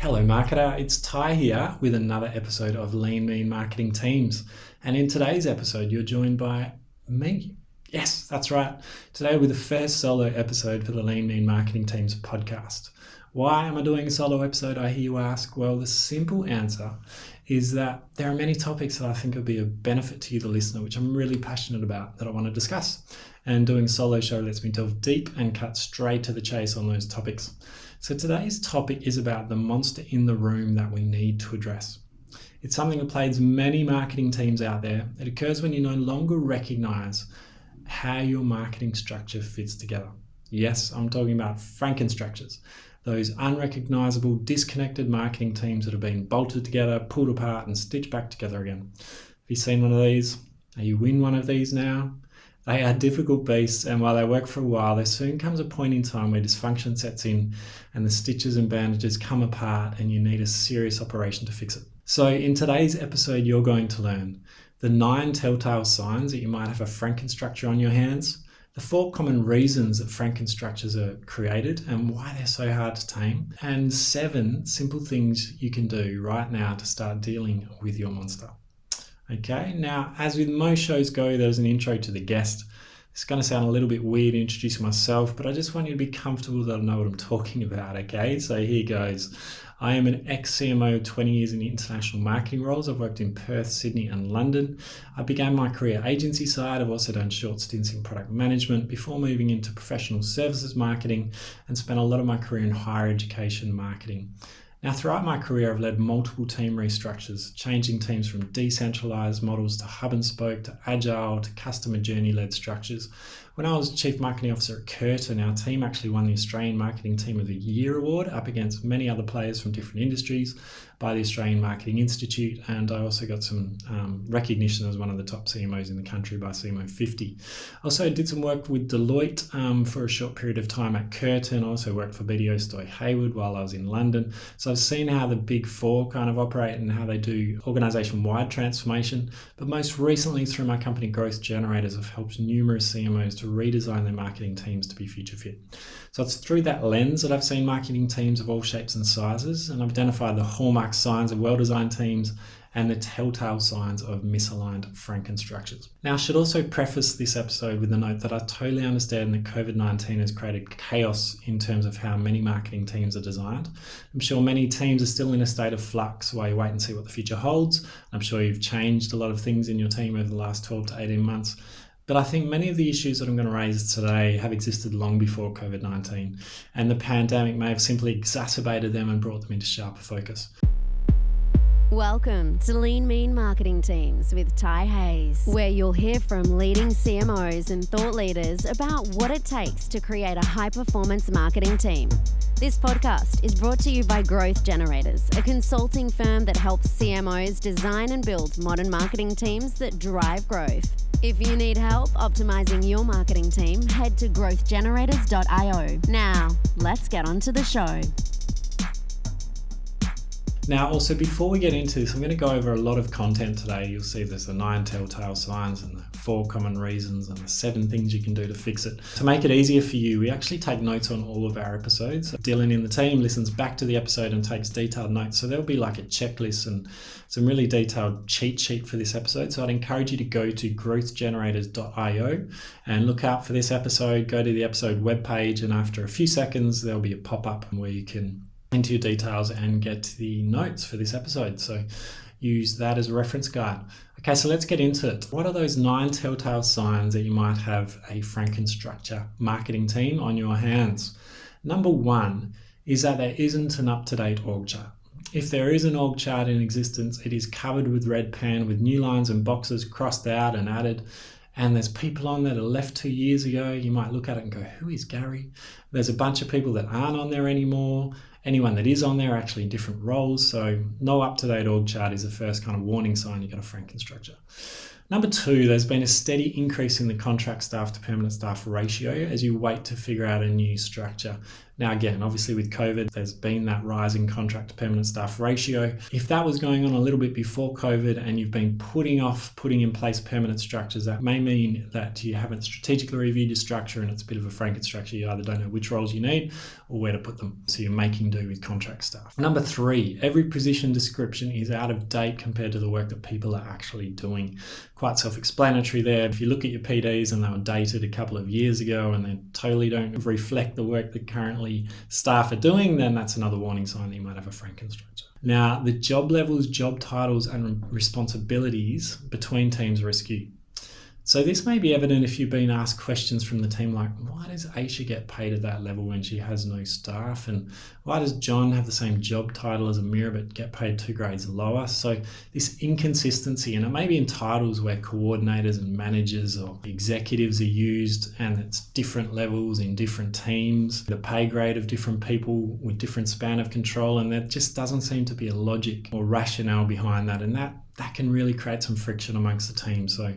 Hello marketer, it's Ty here with another episode of Lean Mean Marketing Teams. And in today's episode, you're joined by me. Yes, that's right. Today with the first solo episode for the Lean Mean Marketing Teams podcast. Why am I doing a solo episode, I hear you ask? Well, the simple answer is that there are many topics that I think will be of benefit to you, the listener, which I'm really passionate about that I want to discuss. And doing a solo show lets me delve deep and cut straight to the chase on those topics. So today's topic is about the monster in the room that we need to address. It's something that plagues many marketing teams out there. It occurs when you no longer recognize how your marketing structure fits together. Yes, I'm talking about Frankenstructures, those unrecognizable, disconnected marketing teams that have been bolted together, pulled apart, and stitched back together again. Have you seen one of these? Are you in one of these now? They are difficult beasts, and while they work for a while, there soon comes a point in time where dysfunction sets in and the stitches and bandages come apart and you need a serious operation to fix it. So in today's episode, you're going to learn the 9 telltale signs that you might have a Frankenstructure on your hands, the 4 common reasons that Frankenstructures are created and why they're so hard to tame, and 7 simple things you can do right now to start dealing with your monster. Okay, now as with most shows go, there's an intro to the guest. It's going to sound a little bit weird introducing myself, but I just want you to be comfortable that I know what I'm talking about, okay? So here goes. I am an ex-CMO, 20 years in international marketing roles. I've worked in Perth, Sydney and London. I began my career agency side. I've also done short stints in product management before moving into professional services marketing and spent a lot of my career in higher education marketing. Now, throughout my career, I've led multiple team restructures, changing teams from decentralized models to hub and spoke, to agile, to customer journey-led structures. When I was Chief Marketing Officer at Curtin, our team actually won the Australian Marketing Team of the Year award up against many other players from different industries by the Australian Marketing Institute, and I also got some recognition as one of the top CMOs in the country by CMO 50. Also did some work with Deloitte for a short period of time at Curtin. I also worked for BDO Stoy Hayward while I was in London. So I've seen how the big 4 kind of operate and how they do organisation-wide transformation. But most recently through my company Growth Generators, I've helped numerous CMOs to redesign their marketing teams to be future fit. So it's through that lens that I've seen marketing teams of all shapes and sizes and I've identified the hallmark signs of well-designed teams and the telltale signs of misaligned Frankenstructures. Now, I should also preface this episode with the note that I totally understand that COVID-19 has created chaos in terms of how many marketing teams are designed. I'm sure many teams are still in a state of flux while you wait and see what the future holds. I'm sure you've changed a lot of things in your team over the last 12 to 18 months. But I think many of the issues that I'm going to raise today have existed long before COVID-19, and the pandemic may have simply exacerbated them and brought them into sharper focus. Welcome to Lean Mean Marketing Teams with Ty Hayes, where you'll hear from leading CMOs and thought leaders about what it takes to create a high-performance marketing team. This podcast is brought to you by Growth Generators, a consulting firm that helps CMOs design and build modern marketing teams that drive growth. If you need help optimizing your marketing team, head to growthgenerators.io. Now, let's get on to the show. Now, also before we get into this, I'm going to go over a lot of content today. You'll see there's the 9 telltale signs and the 4 common reasons and the 7 things you can do to fix it. To make it easier for you, we actually take notes on all of our episodes. Dylan in the team listens back to the episode and takes detailed notes. So there'll be like a checklist and some really detailed cheat sheet for this episode. So I'd encourage you to go to growthgenerators.io and look out for this episode. Go to the episode webpage, and after a few seconds, there'll be a pop-up where you can enter your details and get the notes for this episode. So use that as a reference guide. Okay, so let's get into it. What are those 9 telltale signs that you might have a Frankenstructure marketing team on your hands? Number 1 is that there isn't an up-to-date org chart. If there is an org chart in existence, it is covered with red pen with new lines and boxes crossed out and added. And there's people on there that left 2 years ago. You might look at it and go, who is Gary? There's a bunch of people that aren't on there anymore. Anyone that is on there are actually in different roles. So no up-to-date org chart is the first kind of warning sign you've got a Frankenstructure. Number 2, there's been a steady increase in the contract staff to permanent staff ratio as you wait to figure out a new structure. Now, again, obviously with COVID, there's been that rise in contract to permanent staff ratio. If that was going on a little bit before COVID and you've been putting in place permanent structures, that may mean that you haven't strategically reviewed your structure and it's a bit of a Frankenstructure. You either don't know which roles you need or where to put them. So you're making do with contract staff. Number 3, every position description is out of date compared to the work that people are actually doing. Quite self-explanatory there. If you look at your PDs and they were dated a couple of years ago and they totally don't reflect the work that currently staff are doing, then that's another warning sign that you might have a Frankenstructure. Now, the job levels, job titles, and responsibilities between teams are askew. So this may be evident if you've been asked questions from the team like, why does Aisha get paid at that level when she has no staff? And why does John have the same job title as Amira but get paid 2 grades lower? So this inconsistency, and it may be in titles where coordinators and managers or executives are used, and it's different levels in different teams, the pay grade of different people with different span of control, and there just doesn't seem to be a logic or rationale behind that. And that can really create some friction amongst the team. So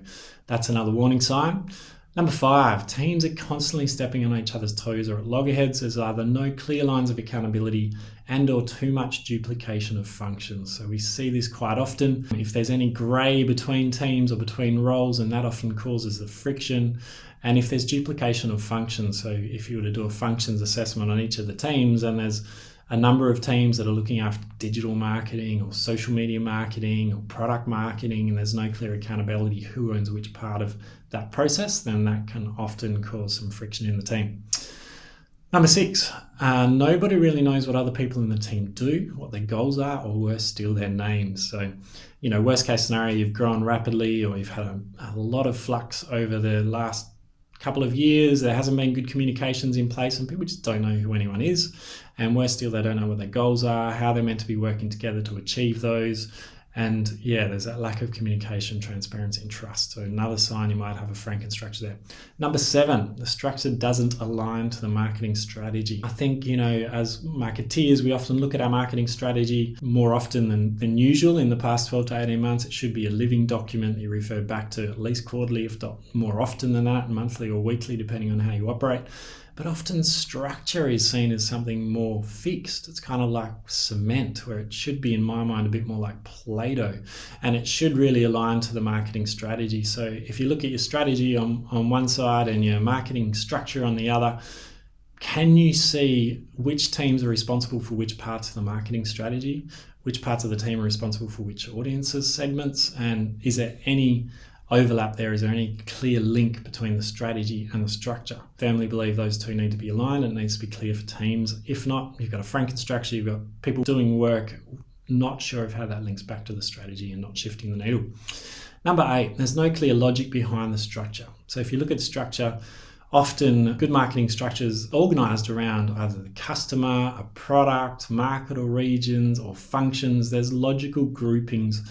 that's another warning sign. Number 5, teams are constantly stepping on each other's toes or at loggerheads. There's either no clear lines of accountability and or too much duplication of functions. So we see this quite often. If there's any grey between teams or between roles, and that often causes the friction. And if there's duplication of functions, so if you were to do a functions assessment on each of the teams and there's a number of teams that are looking after digital marketing or social media marketing or product marketing, and there's no clear accountability who owns which part of that process, then that can often cause some friction in the team. Number 6, nobody really knows what other people in the team do, what their goals are, or worse still, their names. So, worst case scenario, you've grown rapidly or you've had a lot of flux over the last couple of years, there hasn't been good communications in place and people just don't know who anyone is. And worse still, they don't know what their goals are, how they're meant to be working together to achieve those. And there's that lack of communication, transparency, and trust. So another sign you might have a Frankenstructure there. Number 7, the structure doesn't align to the marketing strategy. I think, as marketeers, we often look at our marketing strategy more often than usual. In the past 12 to 18 months, it should be a living document that you refer back to at least quarterly, if not more often than that, monthly or weekly, depending on how you operate. But often structure is seen as something more fixed. It's kind of like cement, where it should be, in my mind, a bit more like Play-Doh, and it should really align to the marketing strategy. So if you look at your strategy on one side and your marketing structure on the other, can you see which teams are responsible for which parts of the marketing strategy, which parts of the team are responsible for which audiences, segments, and is there any overlap there? Is there any clear link between the strategy and the structure? I firmly believe those two need to be aligned. It needs to be clear for teams. If not, you've got a Frankenstructure, you've got people doing work, not sure of how that links back to the strategy and not shifting the needle. Number 8, there's no clear logic behind the structure. So if you look at structure, often good marketing structures organised around either the customer, a product, market or regions or functions. There's logical groupings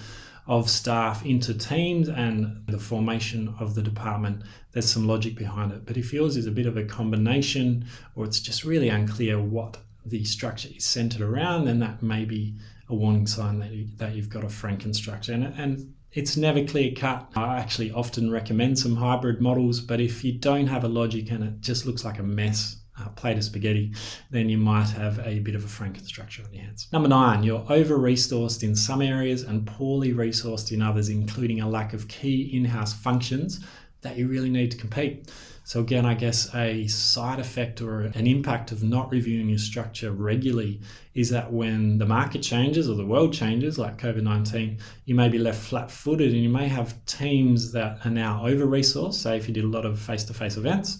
of staff into teams and the formation of the department. There's some logic behind it. But if yours is a bit of a combination or it's just really unclear what the structure is centered around, then that may be a warning sign that you've got a Frankenstructure. And it's never clear cut. I actually often recommend some hybrid models, but if you don't have a logic and it just looks like a mess, plate of spaghetti, then you might have a bit of a Frankenstructure on your hands. Number 9, you're over-resourced in some areas and poorly resourced in others, including a lack of key in-house functions that you really need to compete. So again, I guess a side effect or an impact of not reviewing your structure regularly is that when the market changes or the world changes, like COVID-19, you may be left flat-footed and you may have teams that are now over-resourced, say if you did a lot of face-to-face events,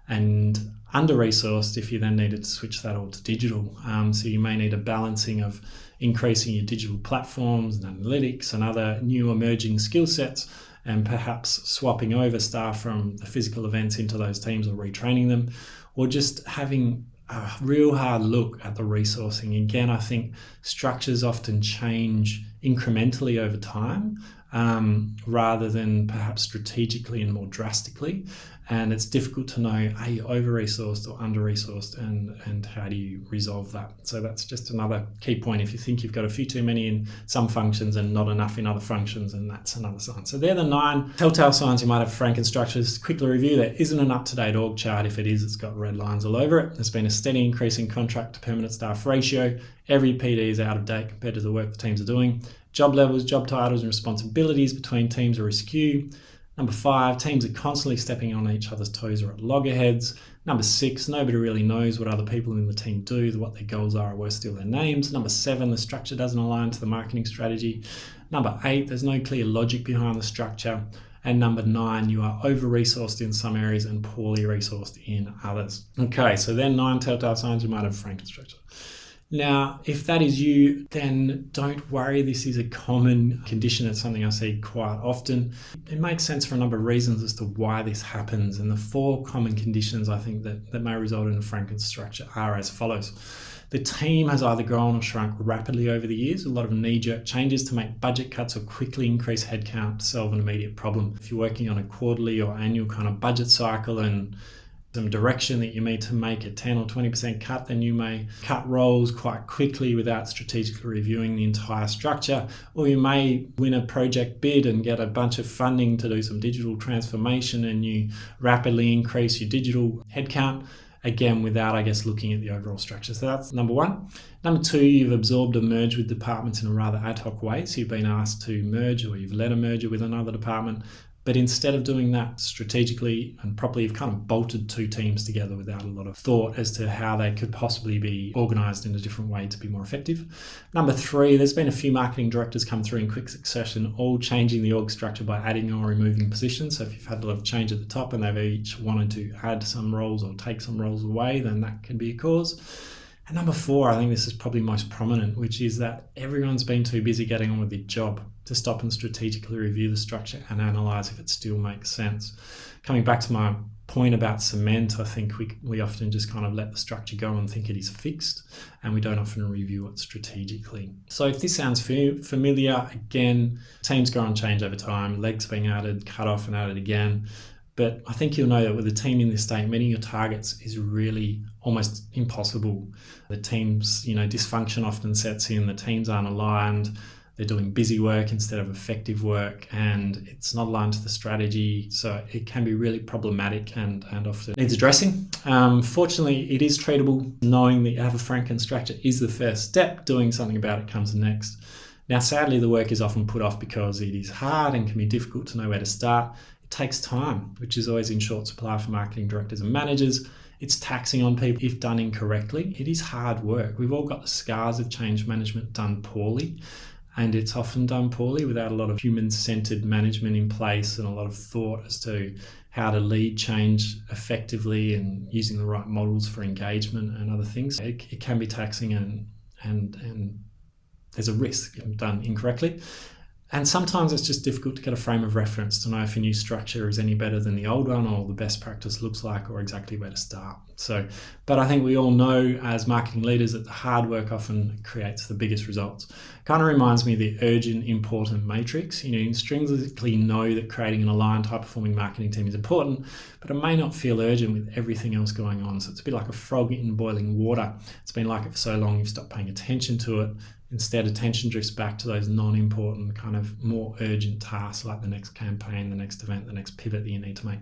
and under-resourced if you then needed to switch that all to digital. So you may need a balancing of increasing your digital platforms and analytics and other new emerging skill sets, and perhaps swapping over staff from the physical events into those teams or retraining them, or just having a real hard look at the resourcing. Again, I think structures often change incrementally over time rather than perhaps strategically and more drastically. And it's difficult to know, are you over-resourced or under-resourced, and how do you resolve that? So that's just another key point. If you think you've got a few too many in some functions and not enough in other functions, and that's another sign. So they're the 9 telltale signs you might have Frankenstructures. Quickly review, there isn't an up-to-date org chart. If it is, it's got red lines all over it. There's been a steady increase in contract to permanent staff ratio. Every PD is out of date compared to the work the teams are doing. Job levels, job titles and responsibilities between teams are askew. Number 5, teams are constantly stepping on each other's toes or at loggerheads. Number 6, nobody really knows what other people in the team do, what their goals are, or worse still, their names. Number 7, the structure doesn't align to the marketing strategy. Number 8, there's no clear logic behind the structure. And number 9, you are over-resourced in some areas and poorly resourced in others. Okay, so then 9 telltale signs you might have Frankenstructure. Now, if that is you, then don't worry. This is a common condition. It's something I see quite often. It makes sense for a number of reasons as to why this happens. And the 4 common conditions I think that may result in a Frankenstructure are as follows. The team has either grown or shrunk rapidly over the years, a lot of knee-jerk changes to make budget cuts or quickly increase headcount to solve an immediate problem. If you're working on a quarterly or annual kind of budget cycle and some direction that you need to make a 10 or 20% cut, then you may cut roles quite quickly without strategically reviewing the entire structure. Or you may win a project bid and get a bunch of funding to do some digital transformation, and you rapidly increase your digital headcount, again, without, I guess, looking at the overall structure. So that's number 1. Number 2, you've absorbed a merge with departments in a rather ad hoc way. So you've been asked to merge, or you've led a merger with another department. But instead of doing that strategically and properly, you've kind of bolted 2 teams together without a lot of thought as to how they could possibly be organised in a different way to be more effective. Number 3, there's been a few marketing directors come through in quick succession, all changing the org structure by adding or removing positions. So if you've had a lot of change at the top and they've each wanted to add some roles or take some roles away, then that can be a cause. And number 4, I think this is probably most prominent, which is that everyone's been too busy getting on with their job to stop and strategically review the structure and analyse if it still makes sense. Coming back to my point about cement, I think we often just kind of let the structure go and think it is fixed, and we don't often review it strategically. So if this sounds familiar, again, teams grow and change over time, legs being added, cut off and added again. But I think you'll know that with a team in this state, meeting your targets is really almost impossible. The team's, dysfunction often sets in. The teams aren't aligned. They're doing busy work instead of effective work, and it's not aligned to the strategy. So it can be really problematic and often needs addressing. Fortunately, it is treatable. Knowing that you have a Frankenstructure is the first step. Doing something about it comes next. Now, sadly, the work is often put off because it is hard and can be difficult to know where to start. It takes time, which is always in short supply for marketing directors and managers. It's taxing on people if done incorrectly. It is hard work. We've all got the scars of change management done poorly, and it's often done poorly without a lot of human-centered management in place and a lot of thought as to how to lead change effectively and using the right models for engagement and other things. It can be taxing and there's a risk if done incorrectly. And sometimes it's just difficult to get a frame of reference to know if a new structure is any better than the old one, or the best practice looks like, or exactly where to start. But I think we all know as marketing leaders that the hard work often creates the biggest results. Kind of reminds me of the urgent, important matrix. You intrinsically know that creating an aligned, high-performing marketing team is important, but it may not feel urgent with everything else going on. So it's a bit like a frog in boiling water. It's been like it for so long, you've stopped paying attention to it. Instead, attention drifts back to those non-important, kind of more urgent tasks like the next campaign, the next event, the next pivot that you need to make.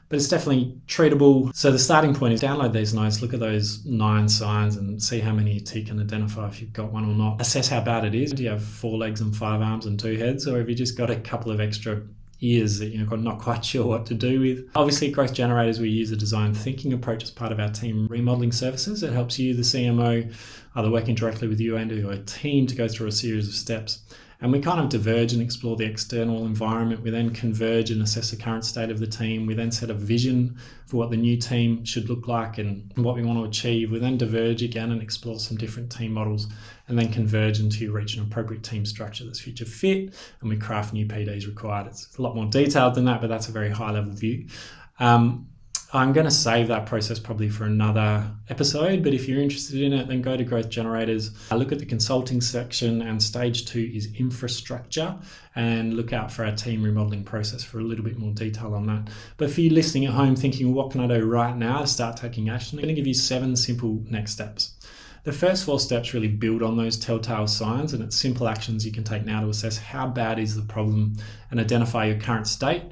But it's definitely treatable. So the starting point is download these notes, look at those 9 signs and see how many you tick and identify if you've got one or not. Assess how bad it is. Do you have 4 legs and 5 arms and 2 heads, or have you just got a couple of extra ears that you're not quite sure what to do with? Obviously, at Growth Generators, we use a design thinking approach as part of our team remodeling services. It helps you, the CMO, either working directly with you and your team, to go through a series of steps. And we kind of diverge and explore the external environment. We then converge and assess the current state of the team. We then set a vision for what the new team should look like and what we want to achieve. We then diverge again and explore some different team models, and then converge until you reach an appropriate team structure that's future fit, and we craft new PDs required. It's a lot more detailed than that, but that's a very high level view. I'm going to save that process probably for another episode, but if you're interested in it, then go to Growth Generators, look at the consulting section, and stage 2 is infrastructure, and look out for our team remodeling process for a little bit more detail on that. But for you listening at home thinking, what can I do right now to start taking action? I'm going to give you 7 simple next steps. The first 4 steps really build on those telltale signs, and it's simple actions you can take now to assess how bad is the problem and identify your current state.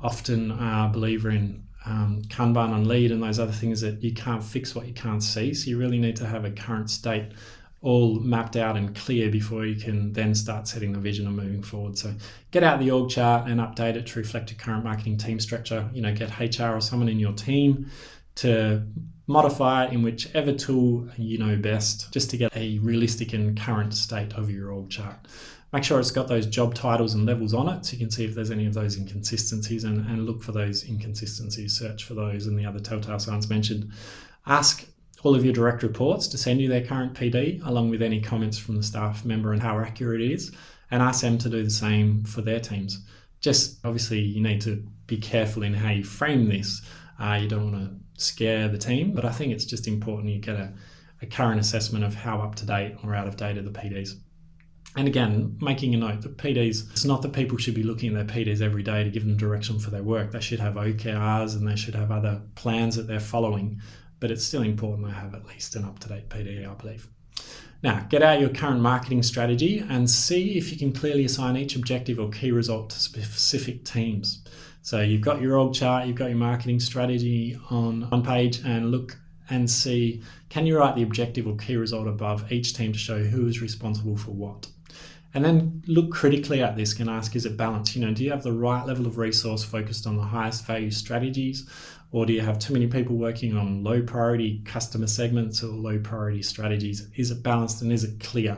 Often a believer in Kanban and lead and those other things that you can't fix what you can't see. So you really need to have a current state all mapped out and clear before you can then start setting the vision and moving forward. So get out the org chart and update it to reflect your current marketing team structure. Get HR or someone in your team to modify it in whichever tool you know best, just to get a realistic and current state of your org chart. Make sure it's got those job titles and levels on it so you can see if there's any of those inconsistencies and look for those inconsistencies, search for those and the other telltale signs mentioned. Ask all of your direct reports to send you their current PD along with any comments from the staff member and how accurate it is, and ask them to do the same for their teams. Just obviously you need to be careful in how you frame this. You don't want to scare the team, but I think it's just important you get a current assessment of how up to date or out of date are the PDs. And again, making a note that PDs, it's not that people should be looking at their PDs every day to give them direction for their work. They should have OKRs and they should have other plans that they're following, but it's still important to have at least an up-to-date PD, I believe. Now, get out your current marketing strategy and see if you can clearly assign each objective or key result to specific teams. So you've got your org chart, you've got your marketing strategy on one page, and look and see, can you write the objective or key result above each team to show who is responsible for what? And then look critically at this and ask, is it balanced? Do you have the right level of resource focused on the highest value strategies? Or do you have too many people working on low priority customer segments or low priority strategies? Is it balanced and is it clear?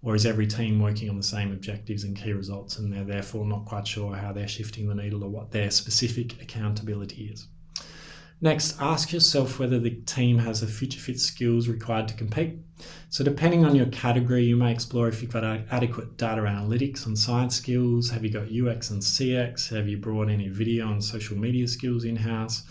Or is every team working on the same objectives and key results and they're therefore not quite sure how they're shifting the needle or what their specific accountability is? Next, ask yourself whether the team has the future fit skills required to compete. So depending on your category, you may explore if you've got adequate data analytics and science skills. Have you got UX and CX? Have you brought any video and social media skills in-house?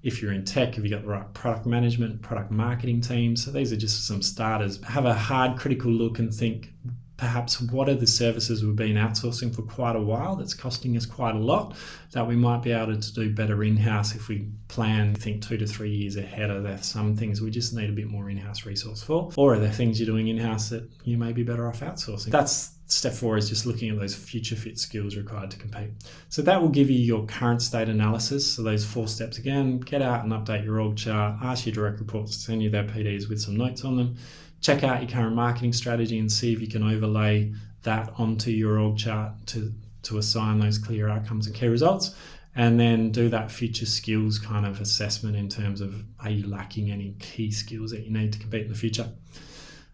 If you're in tech, have you got the right product management, product marketing teams? So these are just some starters. Have a hard critical look and think, perhaps what are the services we've been outsourcing for quite a while that's costing us quite a lot that we might be able to do better in-house if we plan, think 2 to 3 years ahead? Are there some things we just need a bit more in-house resource for? Or are there things you're doing in-house that you may be better off outsourcing? That's step 4, is just looking at those future fit skills required to compete. So that will give you your current state analysis. So those 4 steps again, get out and update your org chart, ask your direct reports to send you their PDs with some notes on them. Check out your current marketing strategy and see if you can overlay that onto your org chart to assign those clear outcomes and key results. And then do that future skills kind of assessment in terms of, are you lacking any key skills that you need to compete in the future?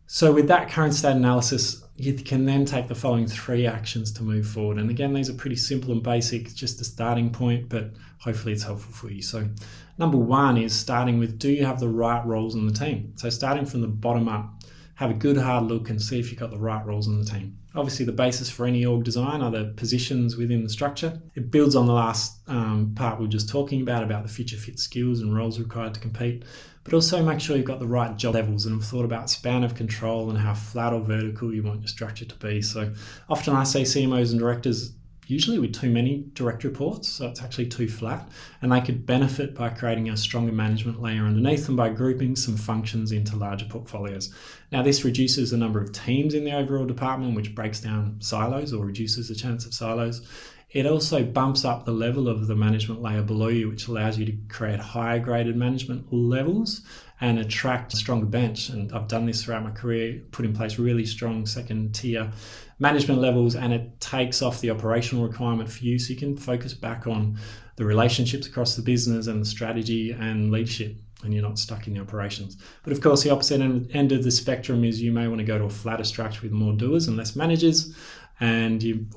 So with that current state analysis, you can then take the following 3 actions to move forward. And again, these are pretty simple and basic, just a starting point, but hopefully it's helpful for you. So number 1 is starting with, do you have the right roles in the team? So starting from the bottom up, have a good hard look and see if you've got the right roles in the team. Obviously, the basis for any org design are the positions within the structure. It builds on the last part we were just talking about the future fit skills and roles required to compete, but also make sure you've got the right job levels and have thought about span of control and how flat or vertical you want your structure to be. So often I see CMOs and directors usually with too many direct reports, so it's actually too flat, and they could benefit by creating a stronger management layer underneath them by grouping some functions into larger portfolios. Now this reduces the number of teams in the overall department, which breaks down silos or reduces the chance of silos. It also bumps up the level of the management layer below you, which allows you to create higher graded management levels and attract a stronger bench. And I've done this throughout my career, put in place really strong second tier management levels, and it takes off the operational requirement for you, so you can focus back on the relationships across the business and the strategy and leadership, and you're not stuck in the operations. But of course, the opposite end of the spectrum is you may want to go to a flatter structure with more doers and less managers, or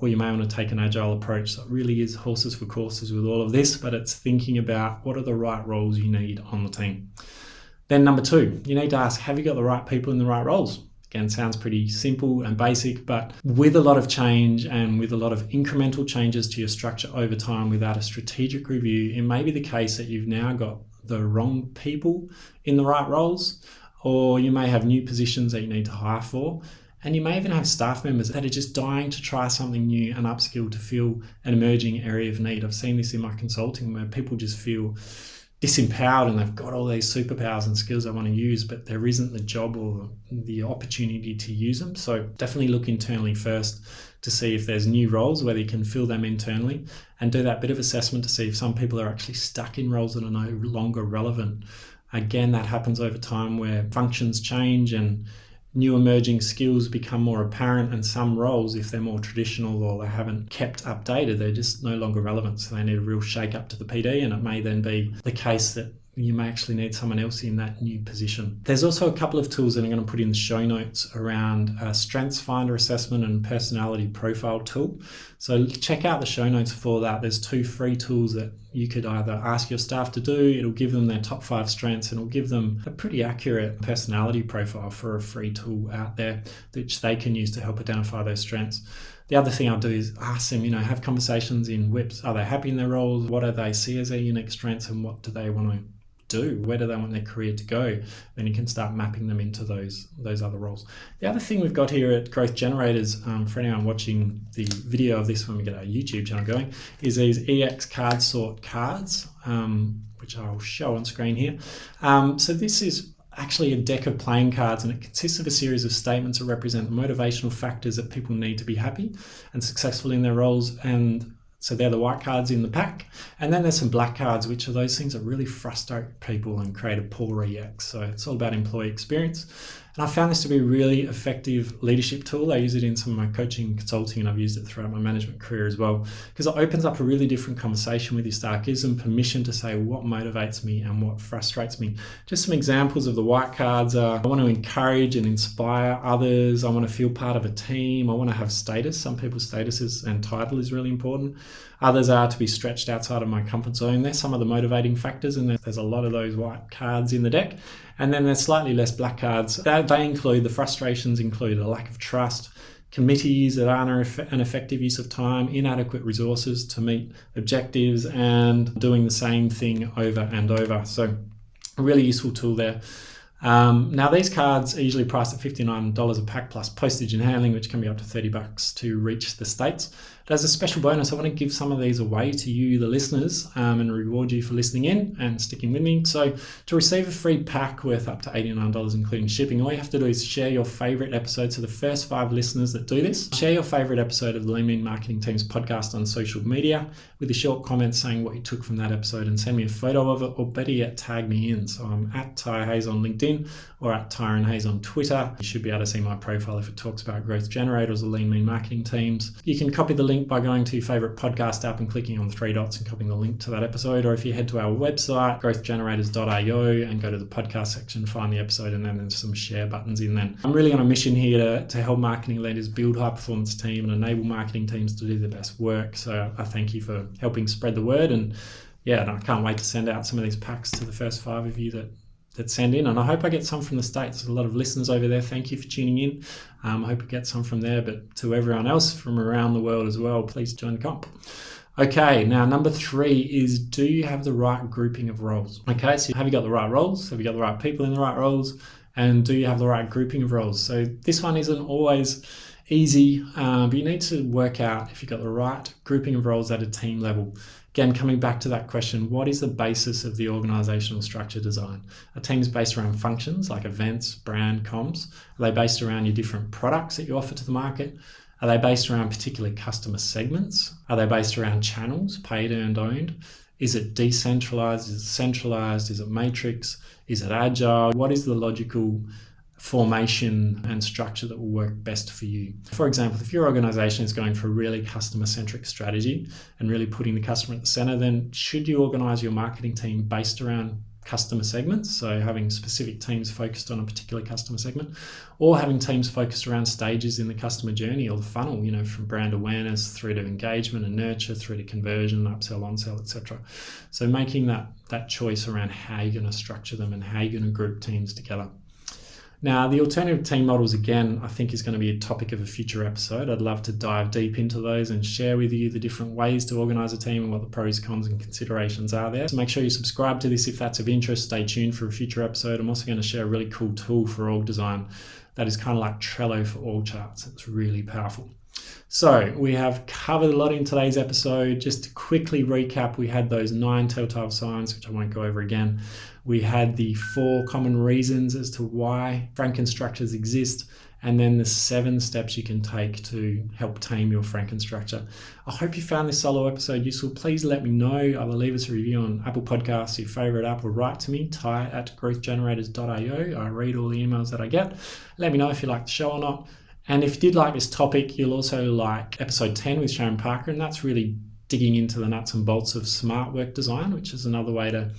you may want to take an agile approach. So it really is horses for courses with all of this, but it's thinking about what are the right roles you need on the team. Then number 2, you need to ask, have you got the right people in the right roles? Again, sounds pretty simple and basic, but with a lot of change and with a lot of incremental changes to your structure over time without a strategic review, it may be the case that you've now got the wrong people in the right roles, or you may have new positions that you need to hire for. And you may even have staff members that are just dying to try something new and upskill to fill an emerging area of need. I've seen this in my consulting where people just feel disempowered and they've got all these superpowers and skills they want to use, but there isn't the job or the opportunity to use them. So definitely look internally first to see if there's new roles, whether you can fill them internally, and do that bit of assessment to see if some people are actually stuck in roles that are no longer relevant. Again, that happens over time where functions change and new emerging skills become more apparent, and some roles, if they're more traditional or they haven't kept updated, they're just no longer relevant. So they need a real shake up to the PD, and it may then be the case that you may actually need someone else in that new position. There's also a couple of tools that I'm going to put in the show notes around a strengths finder assessment and personality profile tool. So check out the show notes for that. There's 2 free tools that you could either ask your staff to do. It'll give them their top 5 strengths and it'll give them a pretty accurate personality profile for a free tool out there, which they can use to help identify those strengths. The other thing I'll do is ask them, have conversations in WIPs. Are they happy in their roles? What do they see as their unique strengths, and what do they want to do? Where do they want their career to go? Then you can start mapping them into those other roles. The other thing we've got here at Growth Generators, for anyone watching the video of this when we get our YouTube channel going, is these EX card sort cards, which I'll show on screen here. So this is actually a deck of playing cards, and it consists of a series of statements that represent the motivational factors that people need to be happy and successful in their roles. And so they're the white cards in the pack. And then there's some black cards, which are those things that really frustrate people and create a poor EX. So it's all about employee experience. And I found this to be a really effective leadership tool. I use it in some of my coaching and consulting, and I've used it throughout my management career as well, because it opens up a really different conversation with your staff, gives them permission to say what motivates me and what frustrates me. Just some examples of the white cards are: I want to encourage and inspire others. I want to feel part of a team. I want to have status. Some people's status and title is really important. Others are to be stretched outside of my comfort zone. They're some of the motivating factors, and there's a lot of those white cards in the deck. And then there's slightly less black cards. They include, the frustrations include a lack of trust, committees that aren't an effective use of time, inadequate resources to meet objectives, and doing the same thing over and over. So a really useful tool there. Now these cards are usually priced at $59 a pack plus postage and handling, which can be up to $30 to reach the States. But as a special bonus, I want to give some of these away to you, the listeners, and reward you for listening in and sticking with me. So to receive a free pack worth up to $89, including shipping, all you have to do is share your favorite episode. So the first 5 listeners that do this, share your favorite episode of the Lean Mean Marketing Team's podcast on social media with a short comment saying what you took from that episode, and send me a photo of it, or better yet, tag me in. So I'm at Ty Hayes on LinkedIn or at Tyron Hayes on Twitter. You should be able to see my profile if it talks about Growth Generators or Lean Mean Marketing Teams. You can copy the link by going to your favorite podcast app and clicking on the 3 dots and copying the link to that episode. Or if you head to our website, growthgenerators.io, and go to the podcast section, find the episode, and then there's some share buttons in there. I'm really on a mission here to help marketing leaders build high-performance team and enable marketing teams to do their best work. So I thank you for helping spread the word. And I can't wait to send out some of these packs to the first 5 of you that send in, and I hope I get some from the States. There's a lot of listeners over there. Thank you for tuning in. I hope I get some from there, but to everyone else from around the world as well, please join the comp. Okay, now number 3 is, do you have the right grouping of roles? Okay, so have you got the right roles? Have you got the right people in the right roles? And do you have the right grouping of roles? So this one isn't always easy, but you need to work out if you've got the right grouping of roles at a team level. Again, coming back to that question, what is the basis of the organizational structure design? Are teams based around functions like events, brand, comms? Are they based around your different products that you offer to the market? Are they based around particular customer segments? Are they based around channels, paid, earned, owned? Is it decentralized? Is it centralized? Is it matrix? Is it agile? What is the logical formation and structure that will work best for you? For example, if your organization is going for a really customer-centric strategy and really putting the customer at the center, then should you organize your marketing team based around customer segments, so having specific teams focused on a particular customer segment, or having teams focused around stages in the customer journey or the funnel, from brand awareness through to engagement and nurture, through to conversion, upsell, onsell, etc. So making that choice around how you're going to structure them and how you're going to group teams together. Now, the alternative team models, again, I think is going to be a topic of a future episode. I'd love to dive deep into those and share with you the different ways to organise a team and what the pros, cons and considerations are there. So make sure you subscribe to this if that's of interest. Stay tuned for a future episode. I'm also going to share a really cool tool for org design that is kind of like Trello for org charts. It's really powerful. So we have covered a lot in today's episode. Just to quickly recap, we had those 9 telltale signs, which I won't go over again. We had the 4 common reasons as to why Frankenstructures exist, and then the 7 steps you can take to help tame your Frankenstructure. I hope you found this solo episode useful. Please let me know. Either leave us a review on Apple Podcasts, your favorite app, or write to me, ty@growthgenerators.io. I read all the emails that I get. Let me know if you like the show or not. And if you did like this topic, you'll also like episode 10 with Sharon Parker, and that's really digging into the nuts and bolts of smart work design, which is another way to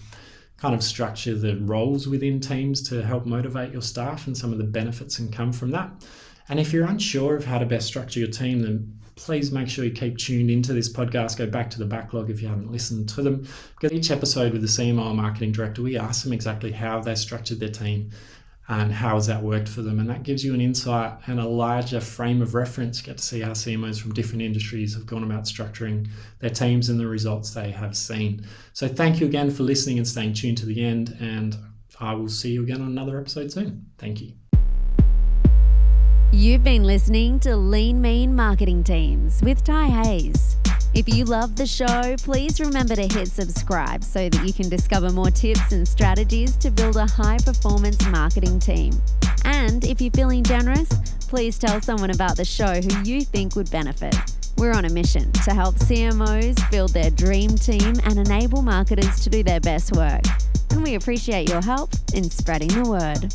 kind of structure the roles within teams to help motivate your staff and some of the benefits that come from that. And if you're unsure of how to best structure your team, then please make sure you keep tuned into this podcast. Go back to the backlog if you haven't listened to them, because each episode with the CMO marketing director, we ask them exactly how they structured their team and how has that worked for them. And that gives you an insight and a larger frame of reference. You get to see how CMOs from different industries have gone about structuring their teams and the results they have seen. So thank you again for listening and staying tuned to the end. And I will see you again on another episode soon. Thank you. You've been listening to Lean Mean Marketing Teams with Ty Hayes. If you love the show, please remember to hit subscribe so that you can discover more tips and strategies to build a high-performance marketing team. And if you're feeling generous, please tell someone about the show who you think would benefit. We're on a mission to help CMOs build their dream team and enable marketers to do their best work. And we appreciate your help in spreading the word.